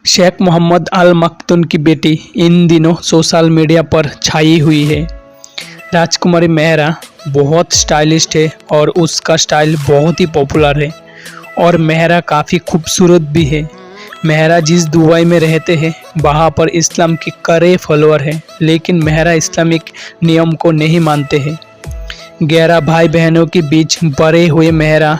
शेख मोहम्मद अल मखदूम की बेटी इन दिनों सोशल मीडिया पर छाई हुई है। राजकुमारी मेहरा बहुत स्टाइलिस्ट है और उसका स्टाइल बहुत ही पॉपुलर है और मेहरा काफ़ी खूबसूरत भी है। मेहरा जिस दुबई में रहते हैं वहाँ पर इस्लाम के कड़े फॉलोअर हैं, लेकिन मेहरा इस्लामिक नियम को नहीं मानते हैं। 11 भाई बहनों के बीच बड़े हुए मेहरा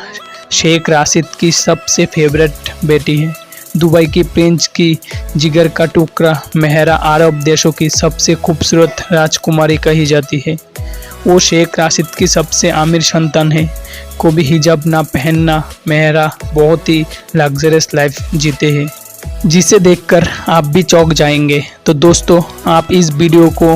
शेख राशिद की सबसे फेवरेट बेटी है। दुबई की प्रिंस की जिगर का टुकड़ा मेहरा अरब देशों की सबसे खूबसूरत राजकुमारी कही जाती है। वो शेख राशिद की सबसे अमीर संतान है। कभी हिजाब ना पहनना, मेहरा बहुत ही लग्जरियस लाइफ जीते हैं, जिसे देखकर आप भी चौंक जाएंगे। तो दोस्तों, आप इस वीडियो को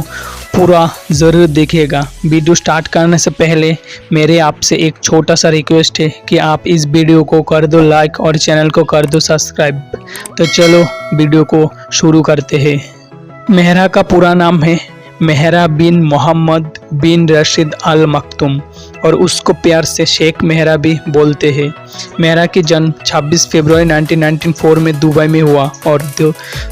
पूरा ज़रूर देखिएगा। वीडियो स्टार्ट करने से पहले मेरे आपसे एक छोटा सा रिक्वेस्ट है कि आप इस वीडियो को कर दो लाइक और चैनल को कर दो सब्सक्राइब। तो चलो वीडियो को शुरू करते हैं। मेहरा का पूरा नाम है मेहरा बिन मोहम्मद बिन रशीद अल मखदूम और उसको प्यार से शेख मेहरा भी बोलते हैं। मेहरा की जन्म 26 फरवरी 1994 में दुबई में हुआ और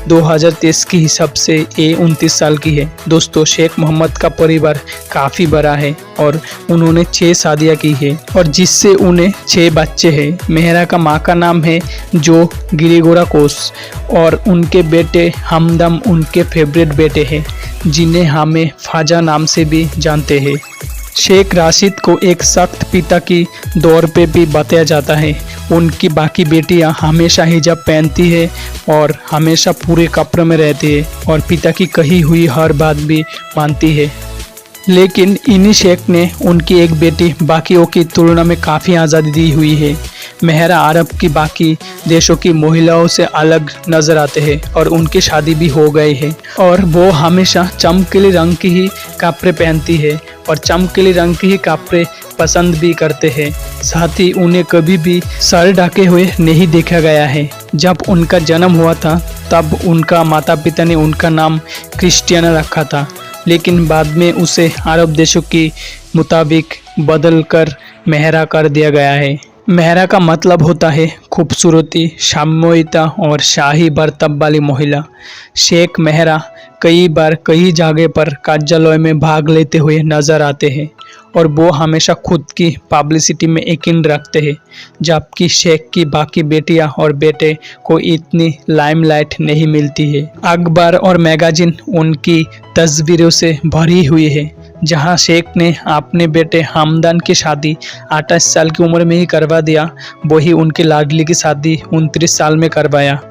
2023 के हिसाब से ये 29 साल की है। दोस्तों, शेख मोहम्मद का परिवार काफ़ी बड़ा है और उन्होंने 6 शादियाँ की है और जिससे उन्हें 6 बच्चे हैं। मेहरा का माँ का नाम है जो गिरिगोरा कोस और उनके बेटे हमदम उनके फेवरेट बेटे हैं, जिन्हें हमें ख्वाजा नाम से भी जानते हैं। शेख राशिद को एक सख्त पिता की दौर पे भी बताया जाता है। उनकी बाकी बेटियां हमेशा हिजाब पहनती है और हमेशा पूरे कपड़े में रहती है और पिता की कही हुई हर बात भी मानती है। लेकिन इन्हीं शेख ने उनकी एक बेटी बाकियों की तुलना में काफ़ी आज़ादी दी हुई है। मेहरा अरब की बाकी देशों की महिलाओं से अलग नजर आते हैं और उनकी शादी भी हो गई है और वो हमेशा चमकीले रंग की ही कपड़े पहनती है और चमकीले रंग के ही कपड़े पसंद भी करते हैं। साथ ही उन्हें कभी भी सर ढके हुए नहीं देखा गया है। जब उनका जन्म हुआ था तब उनका माता पिता ने उनका नाम क्रिस्टियाना रखा था, लेकिन बाद में उसे अरब देशों के मुताबिक बदल कर मेहरा कर दिया गया है। मेहरा का मतलब होता है खूबसूरती, साम्यता और शाही बर्ताव वाली महिला। शेख मेहरा कई बार कई जगह पर कार्यालय में भाग लेते हुए नजर आते हैं और वो हमेशा खुद की पब्लिसिटी में यकीन रखते हैं, जबकि शेख की बाकी बेटियां और बेटे को इतनी लाइमलाइट नहीं मिलती है। अखबार और मैगजीन उनकी तस्वीरों से भरी हुई है। जहां शेख ने अपने बेटे हमदान की शादी 28 साल की उम्र में ही करवा दिया, वही उनकी लाडली की शादी 29 साल में करवाया।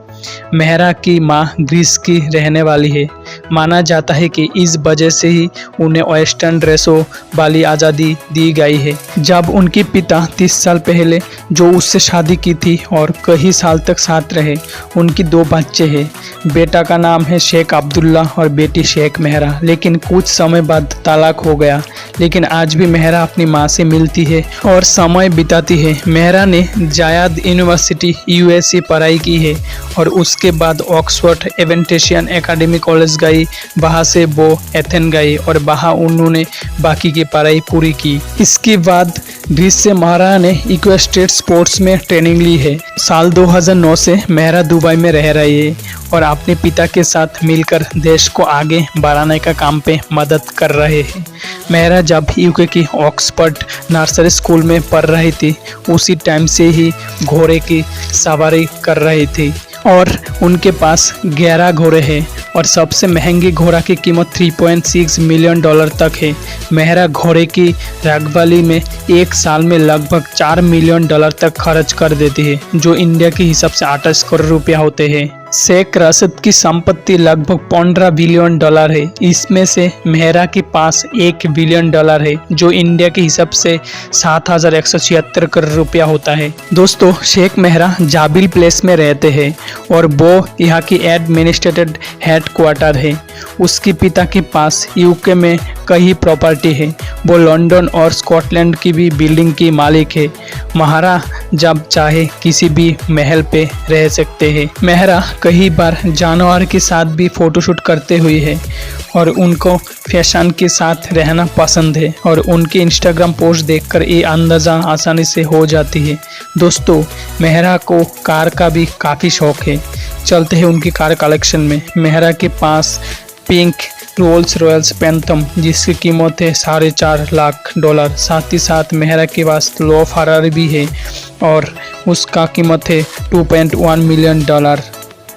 मेहरा की मां ग्रीस की रहने वाली है। माना जाता है कि इस वजह से ही उन्हें वेस्टर्न ड्रेसों वाली आज़ादी दी गई है। जब उनके पिता 30 साल पहले जो उससे शादी की थी और कई साल तक साथ रहे। उनकी 2 बच्चे हैं। बेटा का नाम है शेख अब्दुल्ला और बेटी शेख मेहरा, लेकिन कुछ समय बाद तलाक हो गया। लेकिन आज भी मेहरा अपनी माँ से मिलती है और समय बिताती है। मेहरा ने जायद यूनिवर्सिटी USA पढ़ाई की है और उसके बाद ऑक्सफोर्ड एवेंटेशियन एकेडमी कॉलेज गई। वहाँ से वो एथेन गई और वहाँ उन्होंने बाकी की पढ़ाई पूरी की। इसके बाद ग्रीस से मेहरा ने इक्वेस्ट्रेट स्पोर्ट्स में ट्रेनिंग ली है। साल 2009 से मेहरा दुबई में रह रही है और अपने पिता के साथ मिलकर देश को आगे बढ़ाने का काम पे मदद कर रहे हैं। मेहरा जब UK की ऑक्सफोर्ड नर्सरी स्कूल में पढ़ रही थी, उसी टाइम से ही घोड़े की सवारी कर रही थी और उनके पास 11 घोड़े हैं और सबसे महंगी घोड़ा की कीमत $3.6 मिलियन तक है। मेहरा घोड़े की रखवाली में एक साल में लगभग $4 मिलियन तक खर्च कर देती है, जो इंडिया के हिसाब से 28 करोड़ रुपया होते हैं। शेख राशिद की संपत्ति लगभग $15 बिलियन है। इसमें से मेहरा के पास $1 बिलियन है, जो इंडिया के हिसाब से 7,176 करोड़ रुपया होता है। दोस्तों, शेख मेहरा जाबिल प्लेस में रहते हैं और वो यहाँ की एडमिनिस्ट्रेटिव हेडक्वार्टर है। उसके पिता के पास UK में कई प्रॉपर्टी है। वो लंदन और स्कॉटलैंड की भी बिल्डिंग की मालिक है। मेहरा जब चाहे किसी भी महल पे रह सकते हैं। मेहरा कई बार जानवर के साथ भी फोटोशूट करते हुए है और उनको फैशन के साथ रहना पसंद है और उनके इंस्टाग्राम पोस्ट देखकर ये अंदाज़ा आसानी से हो जाती है। दोस्तों, मेहरा को कार का भी काफ़ी शौक है। चलते हैं उनकी कार कलेक्शन में। मेहरा के पास पिंक रोल्स रॉयल्स पैंथम जिसकी कीमत है $4.5 लाख। साथ ही साथ मेहरा के पास लो फरारी भी है और उसका कीमत है $2.1 मिलियन।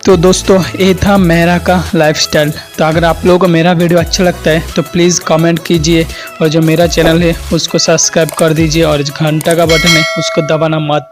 तो दोस्तों ये था मेहरा का लाइफस्टाइल। तो अगर आप लोगों को मेरा वीडियो अच्छा लगता है तो प्लीज़ कमेंट कीजिए और जो मेरा चैनल है उसको सब्सक्राइब कर दीजिए और जो घंटा का बटन है उसको दबाना मत